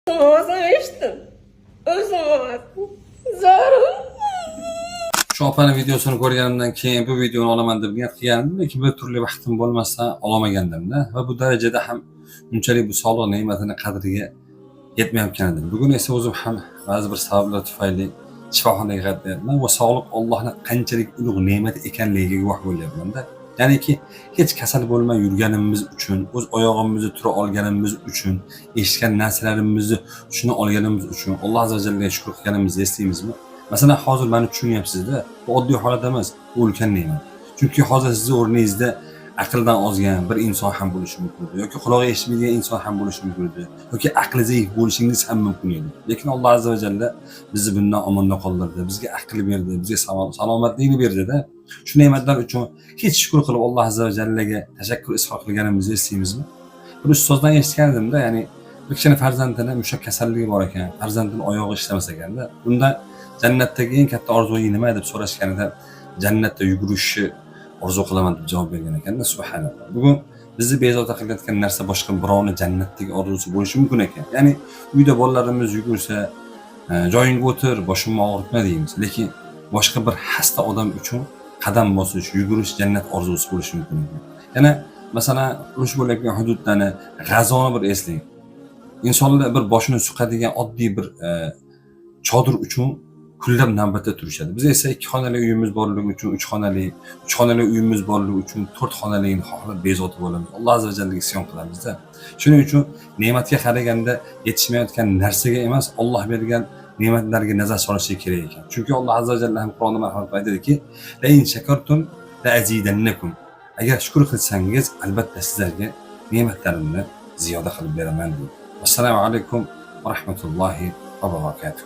Ovozini eshitdim. O'zim ovoz. Zorim. Shu opani videosini ko'rganimdan keyin bu videoni olaman deb niyat qilgandim, lekin bir turli vaqtim bo'lmasdan ololmagandimda va bu darajada ham unchalik bu sog'liq ne'matini qadriga yetmayotgan edim. Bugun esa o'zim ham ba'zi bir sabablar tufayli shifoxonaga qatnayapman va sog'liq Allohning qanchalik ulug' ne'mat ekanligiga guvoh bo'lyapman-da. Ya'niki hech kasal bo'lmay yurganimiz uchun, o'z oyog'imizni tura olganimiz uchun, eshitgan narsalarimizni tushuna olganimiz uchun Alloh azza va jallaga shukr qilganimizni eslaymizmi? Masalan, hozir meni tushunyapsiz-da. Bu oddiy holat emas, bu ulkan ne'mat. Chunki hozir sizni o'rningizda aqldan ozgan bir inson ham bo'lishi mumkin edi, yoki quloqi eshitmaydigan inson ham bo'lishi mumkin edi, yoki aqli zaif bo'lishingiz ham mumkin edi. Lekin Alloh azza va jalla bizni bundan omonda qoldirdi, bizga aql berdi, bizga salomatlikni berdi-da. Shu ne'matlar uchun hech shukr qilib Alloh azza va jallaga tashakkur izhor qilganimizni eslaymizmi? Bir ustozdan eshitgan edim-da, ya'ni bir kishini farzandini mushak kasalligi bor ekan, farzandini oyog'i ishlamas ekanda. Unda jannatdagi eng katta orzungiz nima deb so'rashganida jannatda yugurishni orzu qilaman deb javob bergan ekanda. Subhanalloh. Bugun bizni bezovta qilayotgan narsa boshqa birovni jannatdagi orzusi bo'lishi mumkin ekan. Ya'ni uyda bolalarimiz yugursa, joyingga o'tir, boshimni og'ritma deymiz. Lekin boshqa bir xasta odam uchun qadam bosish, yugurish jannat orzusi bo'lishi mumkin ekan. Yana masalan, urush bo'layotgan hududlarni, G'azoni bir eslang. Insonlar bir boshini suqadigan oddiy bir chodir uchun kunlab navbatda turishadi. Biz esa 2 xonali uyimiz borligi uchun 3 xonali, 3 xonali uyimiz borligi uchun 4 xonaligini xohlab bezovta bo'lamiz. Alloh azza va jallaga isyon qilamiz-da. Shuning uchun ne'matga qaraganda yetishmayotgan narsaga emas, Alloh bergan ne'matlarga nazar solish kerak ekan. Chunki Alloh azza va jalla ham Qur'onda marhamat aytadiki: "La in shakartum la azidannakum." Agar shukr qilsangiz, albatta sizlarga ne'matlarimni ziyoda qilib beraman deydi. Assalomu alaykum va rahmatullohi va barakatuh.